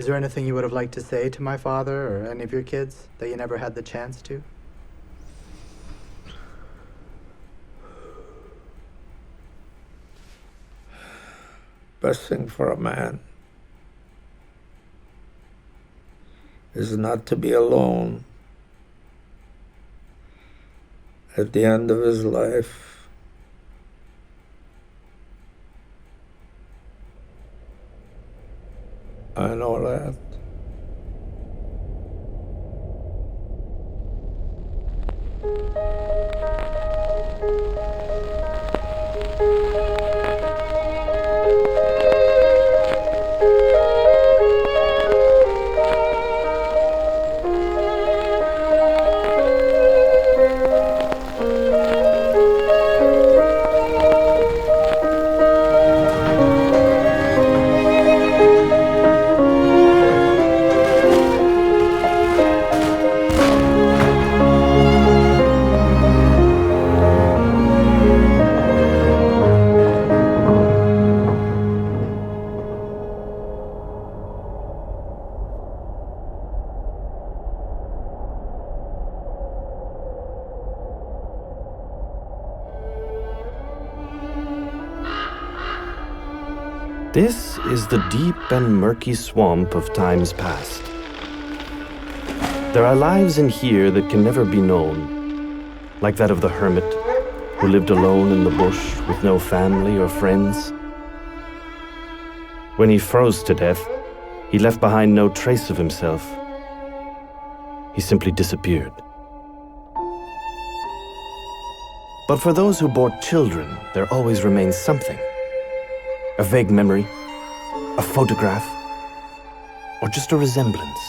Is there anything you would have liked to say to my father or any of your kids that you never had the chance to? Best thing for a man is not to be alone at the end of his life. I know that. This is the deep and murky swamp of times past. There are lives in here that can never be known, like that of the hermit who lived alone in the bush with no family or friends. When he froze to death, he left behind no trace of himself. He simply disappeared. But for those who bore children, there always remains something. A vague memory, a photograph, or just a resemblance.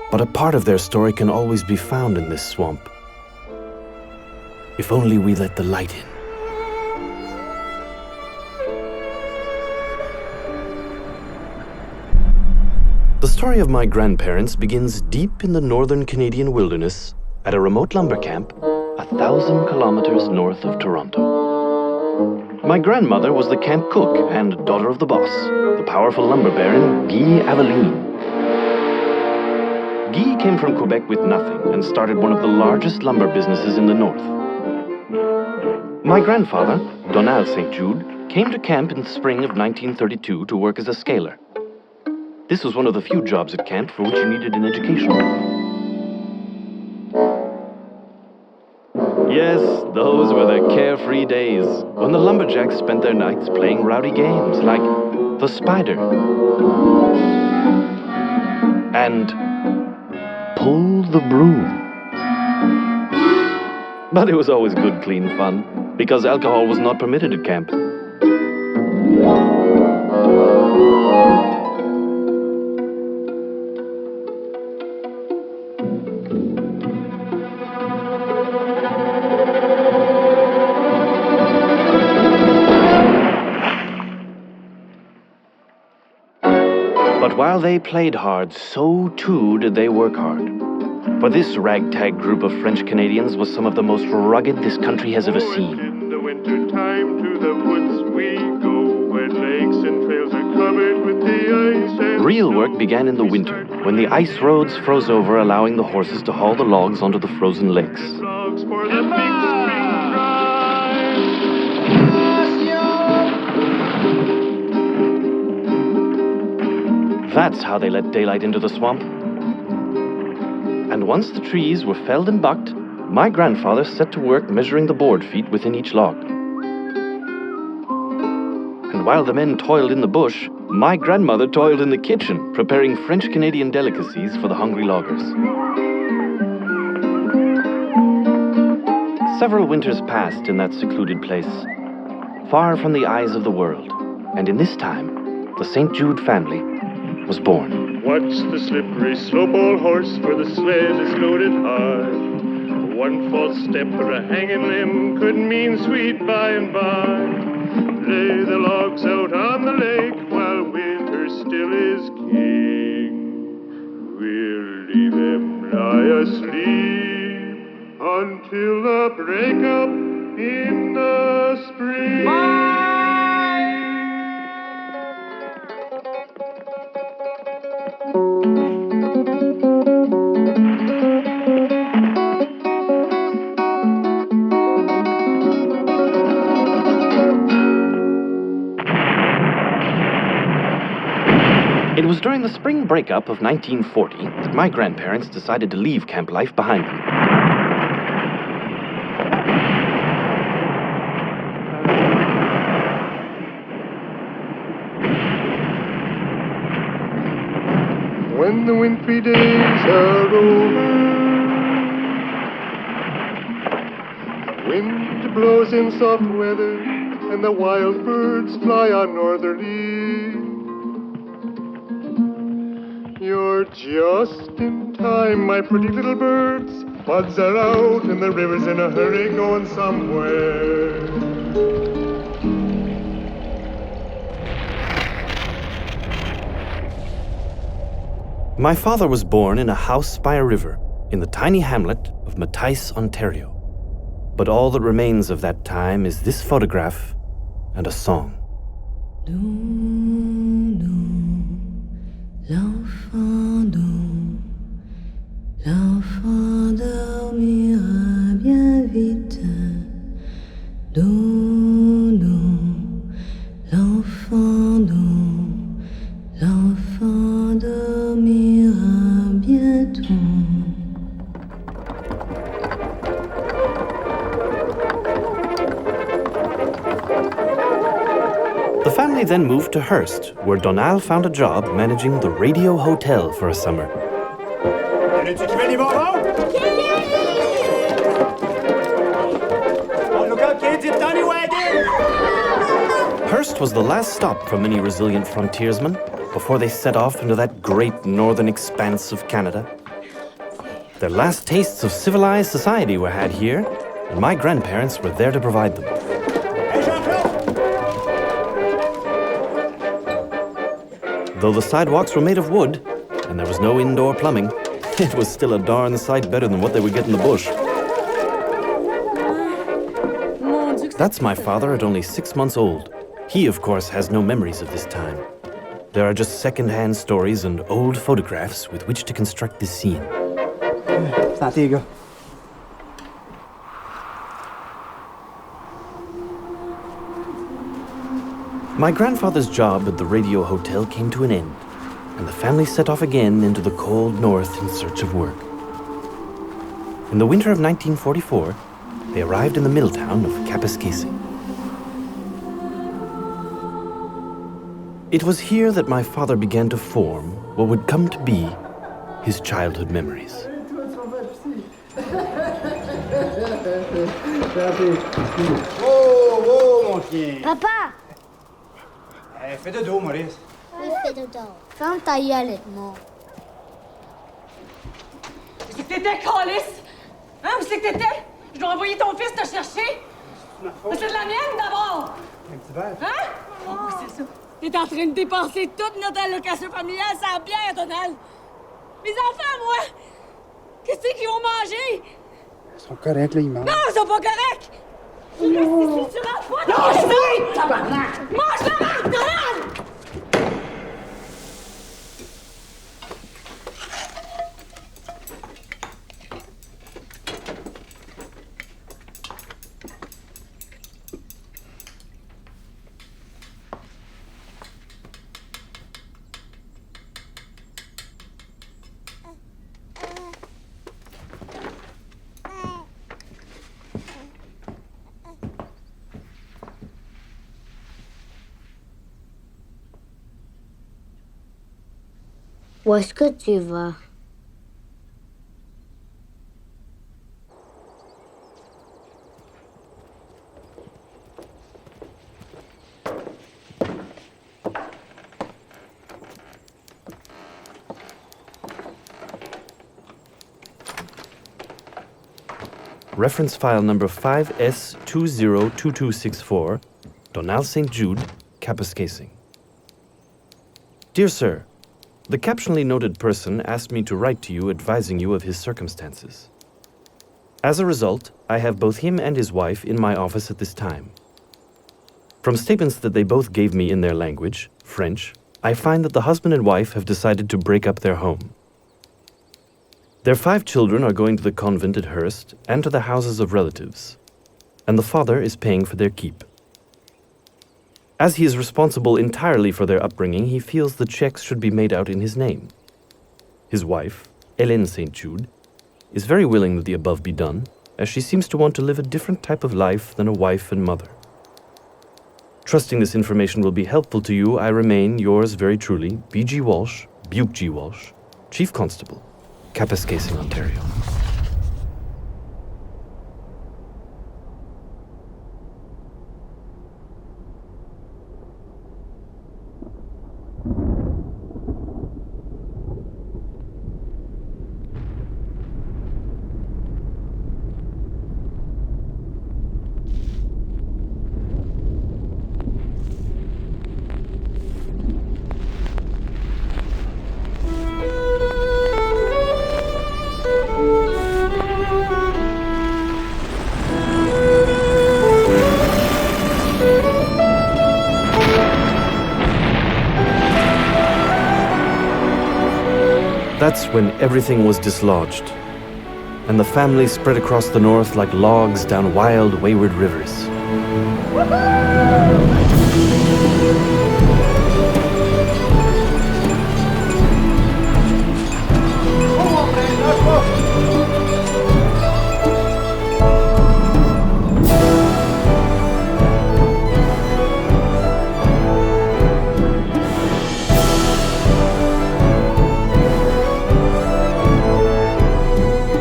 But a part of their story can always be found in this swamp, if only we let the light in. The story of my grandparents begins deep in the northern Canadian wilderness at a remote lumber camp 1,000 kilometers north of Toronto. My grandmother was the camp cook and daughter of the boss, the powerful lumber baron Guy Aveline. Guy came from Quebec with nothing and started one of the largest lumber businesses in the north. My grandfather, Donald St.Jules, came to camp in the spring of 1932 to work as a scaler. This was one of the few jobs at camp for which you needed an education. Yes, those were the carefree days when the lumberjacks spent their nights playing rowdy games like the spider and pull the broom. But it was always good, clean fun, because alcohol was not permitted at camp. But while they played hard, so too did they work hard. For this ragtag group of French Canadians was some of the most rugged this country has ever seen. In the winter time to the woods we go, where lakes and trails are covered with the ice and Real work began in the winter, when the ice roads froze over, allowing the horses to haul the logs onto the frozen lakes. logs for the big spring drive. That's how they let daylight into the swamp. And once the trees were felled and bucked, my grandfather set to work measuring the board feet within each log. And while the men toiled in the bush, my grandmother toiled in the kitchen, preparing French-Canadian delicacies for the hungry loggers. Several winters passed in that secluded place, far from the eyes of the world, and in this time, the St. Jude family was born. Watch the slippery slope, old horse, for the sled is loaded hard. One false step or a hanging limb could mean sweet by and by. Lay the logs out on the lake while winter still is king. We'll leave them lie asleep until the break up in the spring. It was during the spring breakup of 1940 that my grandparents decided to leave camp life behind them. When the wintry days are over, wind blows in soft weather, and the wild birds fly on northerly. You're just in time, my pretty little birds. Buds are out and the river's in a hurry going somewhere. My father was born in a house by a river in the tiny hamlet of St.Jules, Ontario. But all that remains of that time is this photograph and a song. L'enfant dormira bien vite. L'enfant dormira bientôt. The family then moved to Hearst, where Donald found a job managing the Radio Hotel for a summer. Hearst was the last stop for many resilient frontiersmen before they set off into that great northern expanse of Canada. Their last tastes of civilized society were had here, and my grandparents were there to provide them. Though the sidewalks were made of wood, and there was no indoor plumbing, it was still a darn sight better than what they would get in the bush. That's my father at only 6 months old. He, of course, has no memories of this time. There are just second-hand stories and old photographs with which to construct this scene. Santé, gars. My grandfather's job at the Radio Hotel came to an end, and the family set off again into the cold north in search of work. In the winter of 1944, they arrived in the mill town of Kapuskasing. It was here that my father began to form what would come to be his childhood memories. Oh, mon chien. Papa! Fais dodo, Maurice. Oui, fais dodo. Ferme ta gueule, Edmond. Où c'est que t'étais, Calice? Hein? Où c'est que t'étais? Je dois envoyer ton fils te chercher? Mais c'est de la mienne, d'abord! Un petit verre. Hein? Oh, c'est ça. T'es en train de dépenser toute notre allocation familiale sans bière, Donald! Mes enfants, moi! Qu'est-ce qu'ils vont manger? Ils sont corrects, là, ils mangent. Non, ils sont pas corrects! Si tu rentres pas dans le sac! Tabarnak! Mange la marque, Donald! Où est-ce que tu vas? Reference file number 5S202264, Donald St. Jude, Kapuskasing. Dear Sir, the captionally noted person asked me to write to you advising you of his circumstances. As a result, I have both him and his wife in my office at this time. From statements that they both gave me in their language, French, I find that the husband and wife have decided to break up their home. Their 5 children are going to the convent at Hearst and to the houses of relatives, and the father is paying for their keep. As he is responsible entirely for their upbringing, he feels the checks should be made out in his name. His wife, Hélène St.Jules, is very willing that the above be done, as she seems to want to live a different type of life than a wife and mother. Trusting this information will be helpful to you, I remain yours very truly, B.G. Walsh, Buke G. Walsh, Chief Constable, Kapuskasing, Ontario. That's when everything was dislodged, and the family spread across the north like logs down wild, wayward rivers.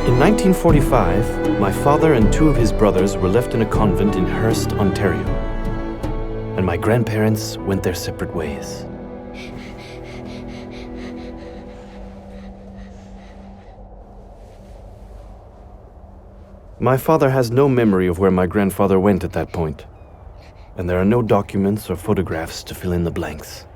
In 1945, my father and 2 of his brothers were left in a convent in Hearst, Ontario, and my grandparents went their separate ways. My father has no memory of where my grandfather went at that point, and there are no documents or photographs to fill in the blanks.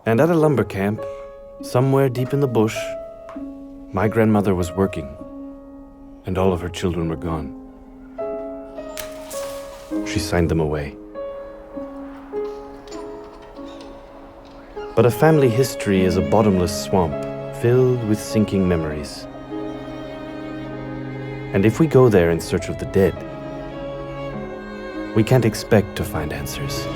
And at a lumber camp, somewhere deep in the bush, my grandmother was working, and all of her children were gone. She signed them away. But a family history is a bottomless swamp filled with sinking memories. And if we go there in search of the dead, we can't expect to find answers.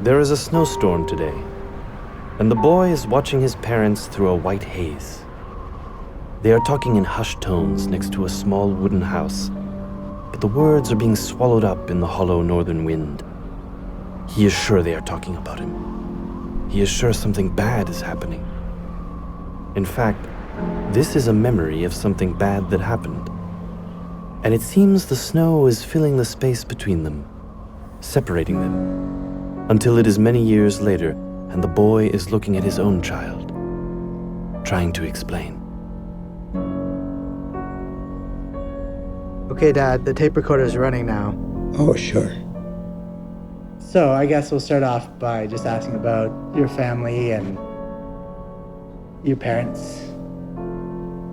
There is a snowstorm today, and the boy is watching his parents through a white haze. They are talking in hushed tones next to a small wooden house, but the words are being swallowed up in the hollow northern wind. He is sure they are talking about him. He is sure something bad is happening. In fact, this is a memory of something bad that happened. And it seems the snow is filling the space between them, separating them, until it is many years later and the boy is looking at his own child, trying to explain. Okay, Dad, the tape recorder is running now. Oh, sure. So I guess we'll start off by just asking about your family and your parents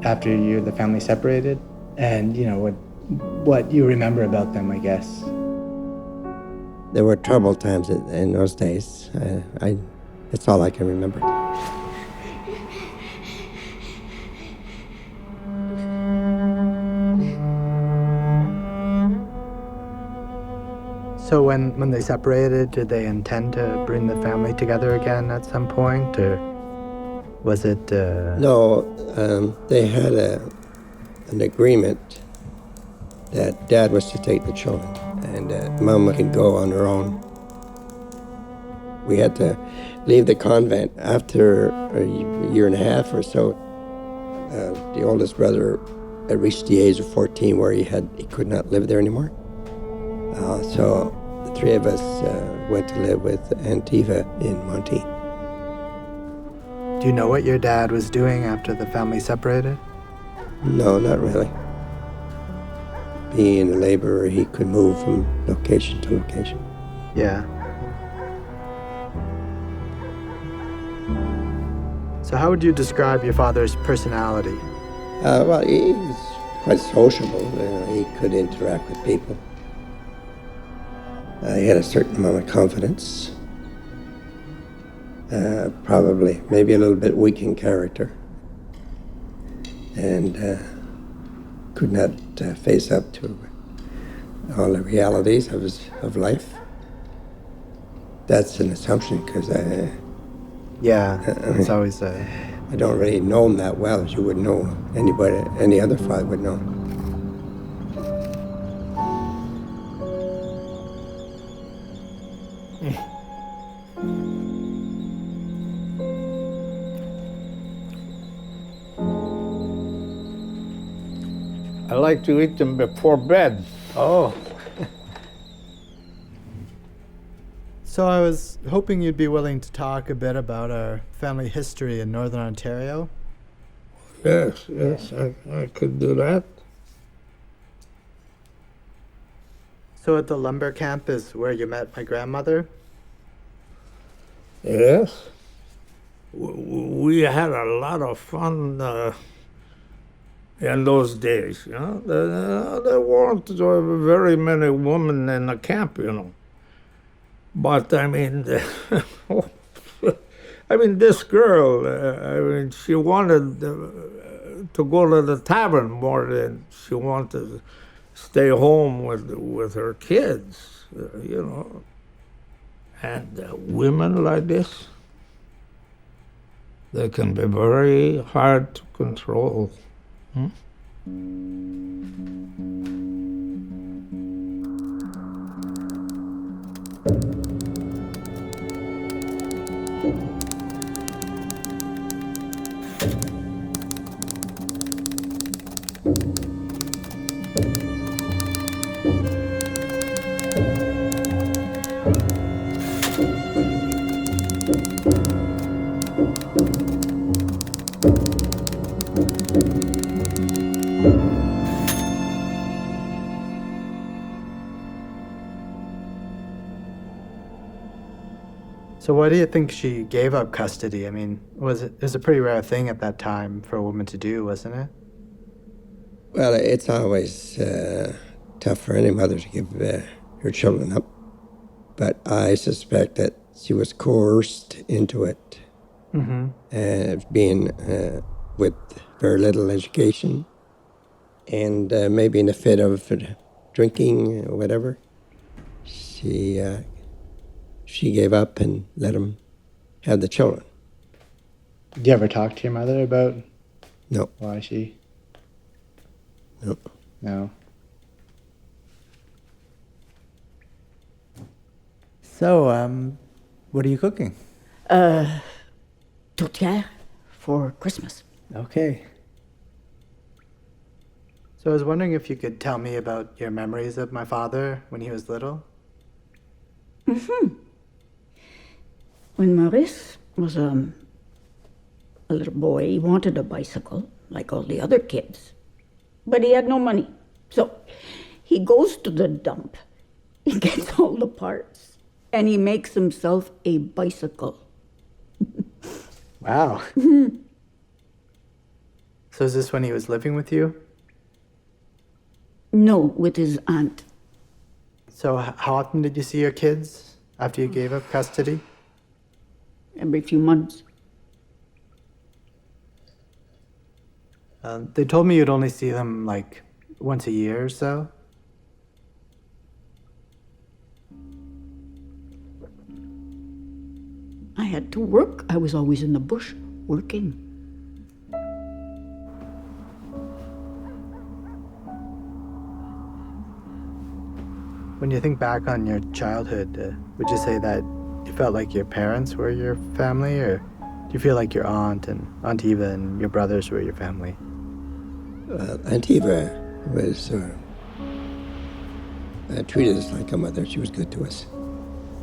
after the family separated, and what you remember about them, I guess. There were troubled times in those days. That's all I can remember. So when they separated, did they intend to bring the family together again at some point, or? Was it... No, they had an agreement that Dad was to take the children and Mom could go on her own. We had to leave the convent after a year and a half or so. The oldest brother had reached the age of 14 where he could not live there anymore. So the three of us went to live with Aunt Eva in Monty. Do you know what your dad was doing after the family separated? No, not really. Being a laborer, he could move from location to location. Yeah. So how would you describe your father's personality? Well, he was quite sociable. He could interact with people. He had a certain amount of confidence. Probably, maybe a little bit weak in character. And could not face up to all the realities of life. That's an assumption, because Yeah, it's always... I don't really know him that well as you would know anybody, any other father would know. I like to eat them before bed. Oh. So I was hoping you'd be willing to talk a bit about our family history in Northern Ontario. Yes, I could do that. So at the lumber camp is where you met my grandmother? Yes. We had a lot of fun in those days, you know. There weren't very many women in the camp, you know. But I mean, this girl, she wanted to go to the tavern more than she wanted to stay home with her kids, you know. And women like this, they can be very hard to control. Hmm? So why do you think she gave up custody? I mean, it was a pretty rare thing at that time for a woman to do, wasn't it? Well, it's always tough for any mother to give her children up. But I suspect that she was coerced into it, being with very little education, and maybe in a fit of drinking or whatever, she gave up and let him have the children. Did you ever talk to your mother about No. why she... No. No. So, what are you cooking? Tourtière for Christmas. Okay. So I was wondering if you could tell me about your memories of my father when he was little. When Maurice was a little boy, he wanted a bicycle, like all the other kids. But he had no money. So he goes to the dump, he gets all the parts, and he makes himself a bicycle. Wow. So is this when he was living with you? No, with his aunt. So how often did you see your kids after you gave up custody? Every few months. They told me you'd only see them like once a year or so. I had to work. I was always in the bush working. When you think back on your childhood, would you say that you felt like your parents were your family, or do you feel like your Aunt Eva and your brothers were your family? Aunt Eva was treated us like a mother. She was good to us.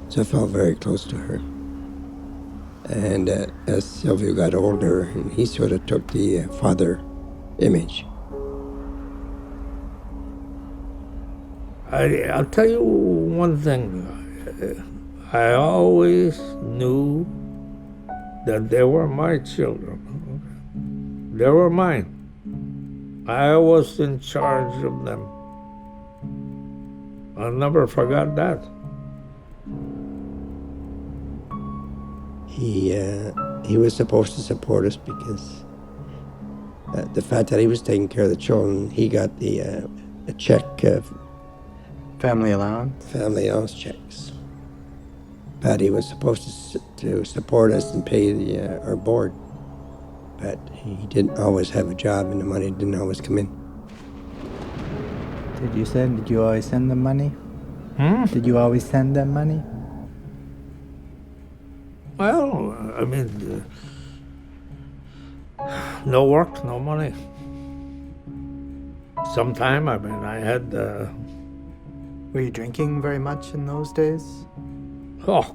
So I felt very close to her. And as Silvio got older, he sort of took the father image. I'll tell you one thing. I always knew that they were my children. They were mine. I was in charge of them. I never forgot that. He was supposed to support us because the fact that he was taking care of the children, he got a check, Family allowance? family allowance checks. But he was supposed to support us and pay our board. But he didn't always have a job, and the money didn't always come in. Did you always send them money? Did you always send them money? Well, I mean, no work, no money. Sometime, I mean, I had... Were you drinking very much in those days? Oh.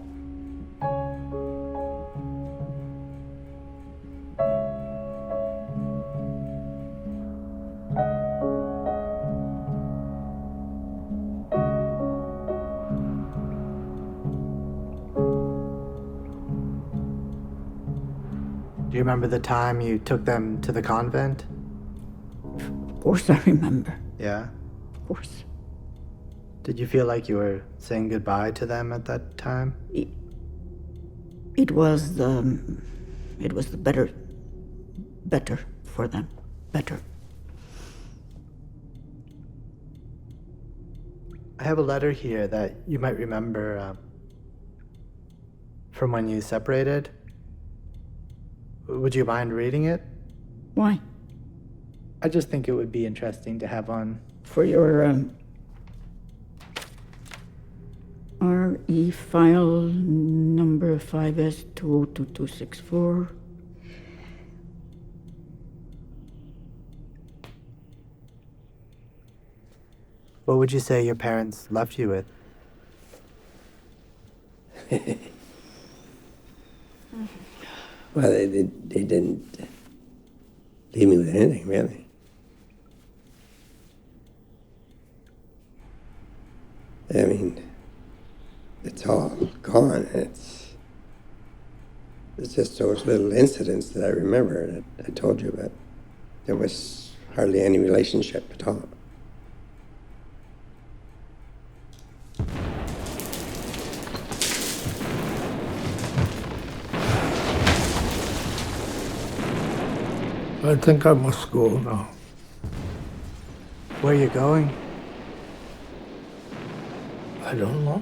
Do you remember the time you took them to the convent? Of course I remember. Yeah? Of course. Did you feel like you were saying goodbye to them at that time? It was the better for them. Better. I have a letter here that you might remember from when you separated. Would you mind reading it? Why? I just think it would be interesting to have on. For your RE file number 5S202264. What would you say your parents left you with? Well, they didn't leave me with anything, really. I mean, it's all gone. It's just those little incidents that I remember that I told you about. There was hardly any relationship at all. I think I must go now. Where are you going? I don't know.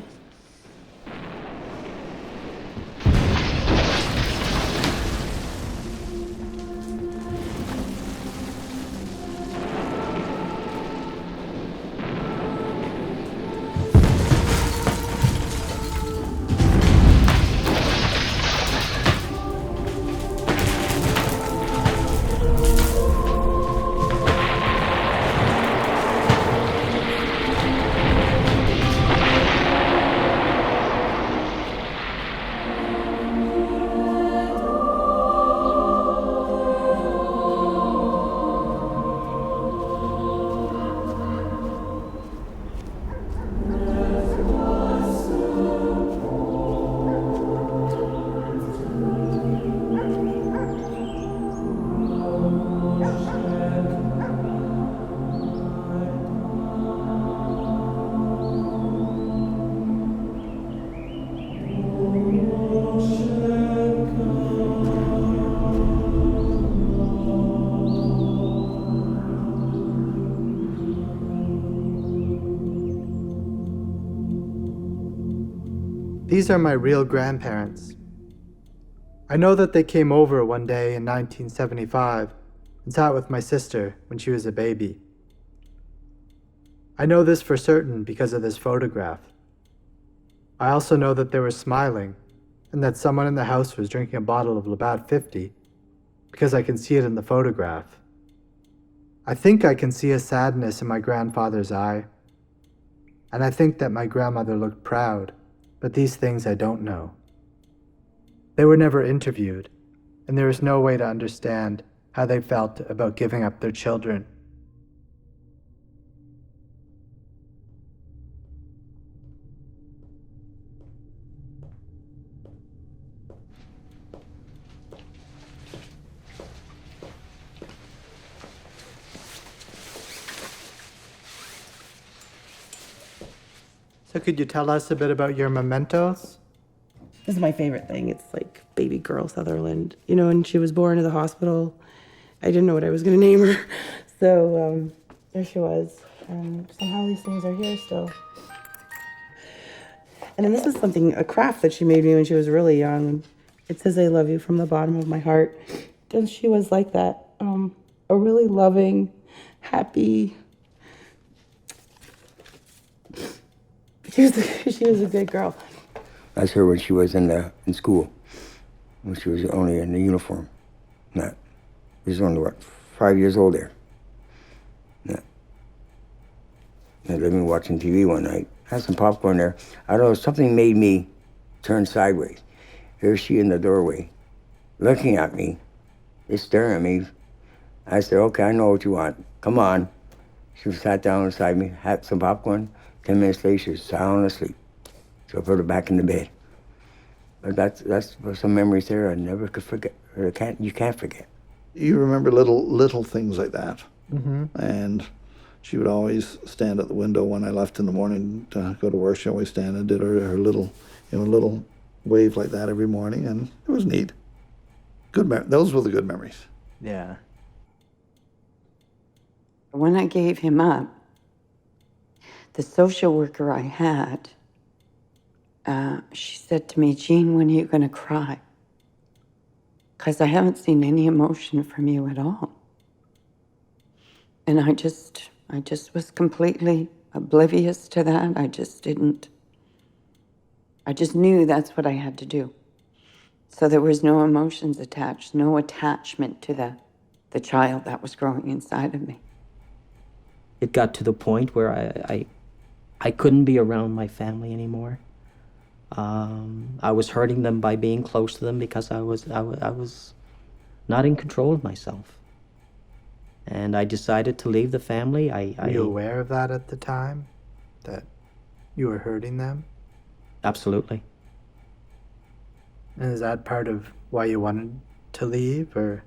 These are my real grandparents. I know that they came over one day in 1975 and sat with my sister when she was a baby. I know this for certain because of this photograph. I also know that they were smiling and that someone in the house was drinking a bottle of Labatt 50 because I can see it in the photograph. I think I can see a sadness in my grandfather's eye. And I think that my grandmother looked proud, but these things I don't know. They were never interviewed, and there is no way to understand how they felt about giving up their children. So could you tell us a bit about your mementos? This is my favorite thing. It's like baby girl Sutherland. You know, when she was born in the hospital, I didn't know what I was going to name her. So there she was. And somehow these things are here still. And then this is a craft that she made me when she was really young. It says, "I love you from the bottom of my heart." And she was like that. A really loving, happy. She was a good girl. That's her when she was in school, when she was only in the uniform. She was only, 5 years old there. I let me watching TV one night. I had some popcorn there. I don't know, something made me turn sideways. Here's she in the doorway, looking at me, just staring at me. I said, "Okay, I know what you want. Come on." She sat down beside me, had some popcorn. 10 minutes later, she was sound asleep. So I put her back in the bed. But that's some memories there I never could forget. Or you can't forget. You remember little things like that. Mm-hmm. And she would always stand at the window when I left in the morning to go to work. She always stand and did her little wave like that every morning, and it was neat. Those were the good memories. Yeah. When I gave him up, the social worker I had, she said to me, "Jean, when are you going to cry? Because I haven't seen any emotion from you at all." And I just was completely oblivious to that. I just knew that's what I had to do. So there was no emotions attached, no attachment to the child that was growing inside of me. It got to the point where I couldn't be around my family anymore. I was hurting them by being close to them because I was not in control of myself. And I decided to leave the family. Were you aware of that at the time? That you were hurting them? Absolutely. And is that part of why you wanted to leave, or?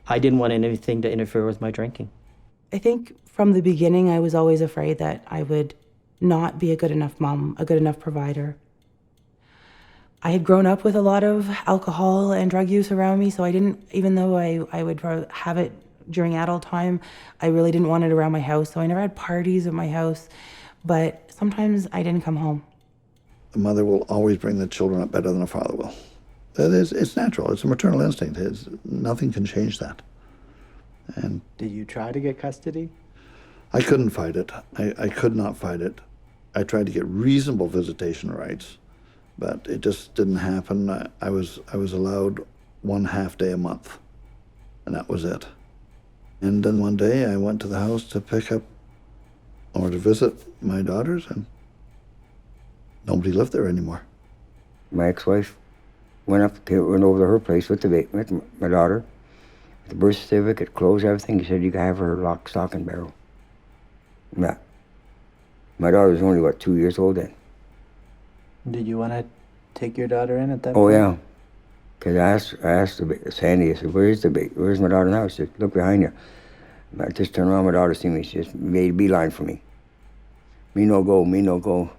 I didn't want anything to interfere with my drinking. I think from the beginning, I was always afraid that I would not be a good enough mom, a good enough provider. I had grown up with a lot of alcohol and drug use around me, so I didn't, even though I would have it during adult time, I really didn't want it around my house. So I never had parties at my house, but sometimes I didn't come home. The mother will always bring the children up better than a father will. It's natural. It's a maternal instinct. Nothing can change that. And did you try to get custody? I couldn't fight it. I could not fight it. I tried to get reasonable visitation rights, but it just didn't happen. I was allowed 1 half day a month, and that was it. And then one day I went to the house to pick up or to visit my daughters, and nobody lived there anymore. My ex-wife went over to her place with my daughter, the birth certificate, clothes, everything. He said you can have her lock, stock, and barrel. Yeah. My daughter was only, 2 years old then. Did you want to take your daughter in at that point? point? Yeah. Because I asked Sandy, I said, where's my daughter now? She said, look behind you. I just turned around, my daughter seen me. She just made a beeline for me. Me no go.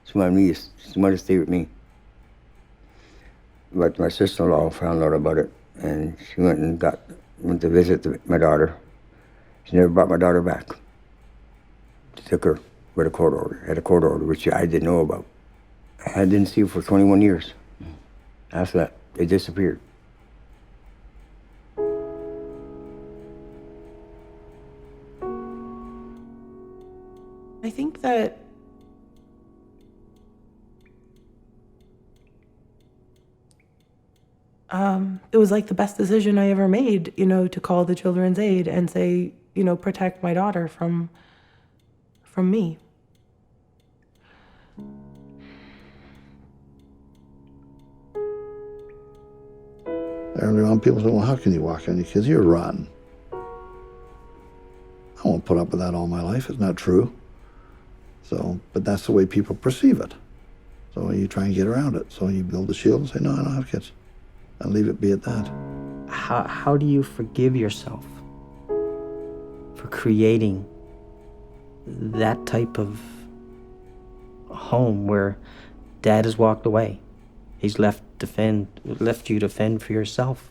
She wanted to stay with me. But my sister-in-law found out about it, and she went to visit my daughter. She never brought my daughter back. She took her with a court order, which I didn't know about. I didn't see her for 21 years. After that, they disappeared. I think that it was like the best decision I ever made, to call the Children's Aid and say, protect my daughter from me. Earlier on, people say, well, how can you walk on your kids? You're rotten. I won't put up with that all my life. It's not true. But that's the way people perceive it. So you try and get around it. So you build a shield and say, no, I don't have kids. And leave it be at that. How do you forgive yourself for creating that type of home where Dad has walked away? He's left you to fend for yourself.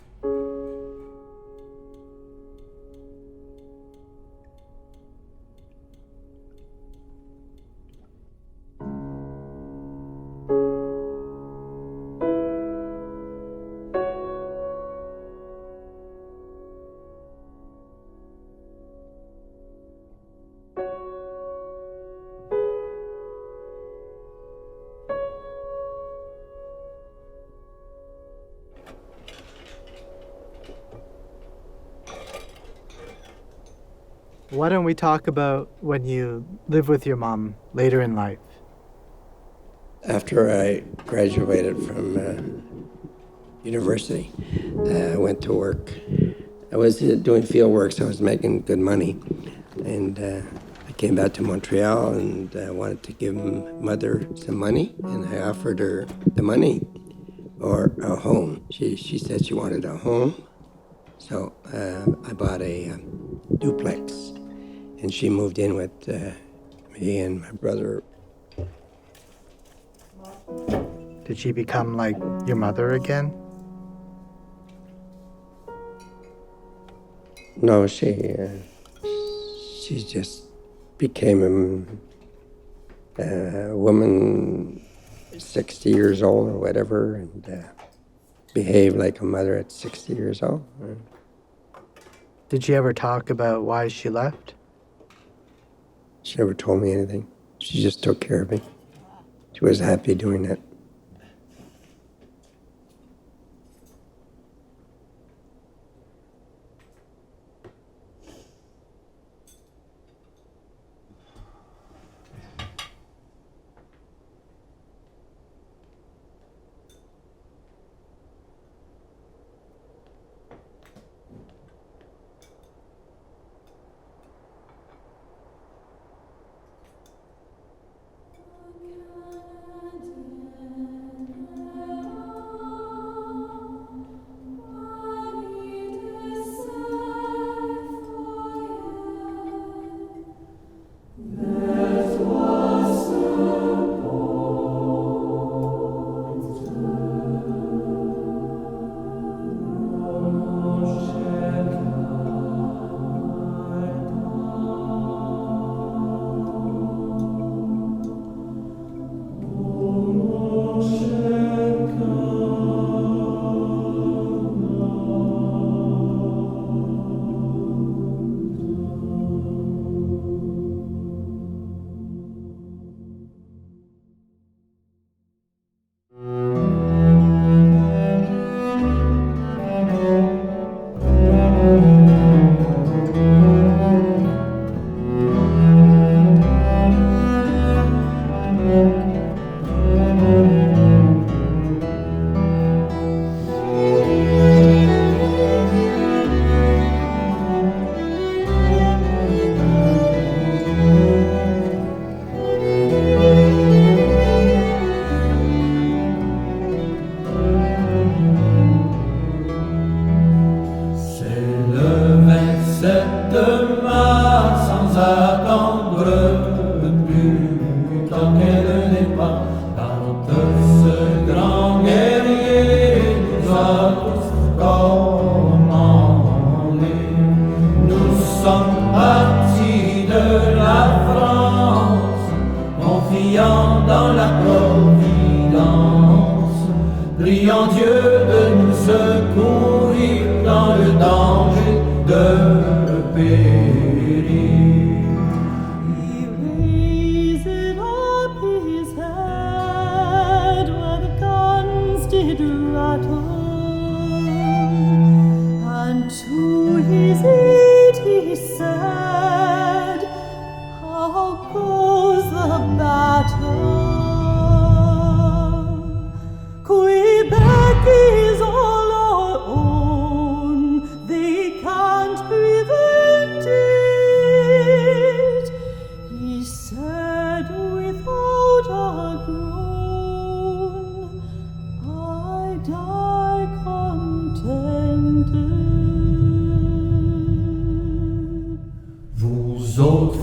Why don't we talk about when you live with your mom later in life? After I graduated from university, I went to work. I was doing field work, so I was making good money. And I came back to Montreal and wanted to give Mother some money, and I offered her the money or a home. She said she wanted a home, so I bought a duplex, and she moved in with me and my brother. Did she become like your mother again? No, she just became a woman 60 years old or whatever, and behaved like a mother at 60 years old. Did she ever talk about why she left? She never told me anything. She just took care of me. She was happy doing that.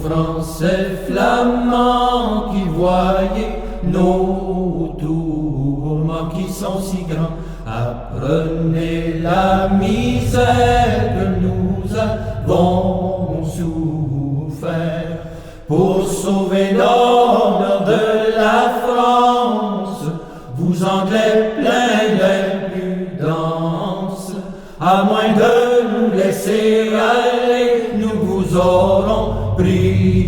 Français flamands qui voyaient nos tourments qui sont si grands, apprenez la misère que nous avons souffert pour sauver l'honneur de la France. Vous Anglais pleins d'impudence, à moins de nous laisser aller, nous vous aurons prisonniers.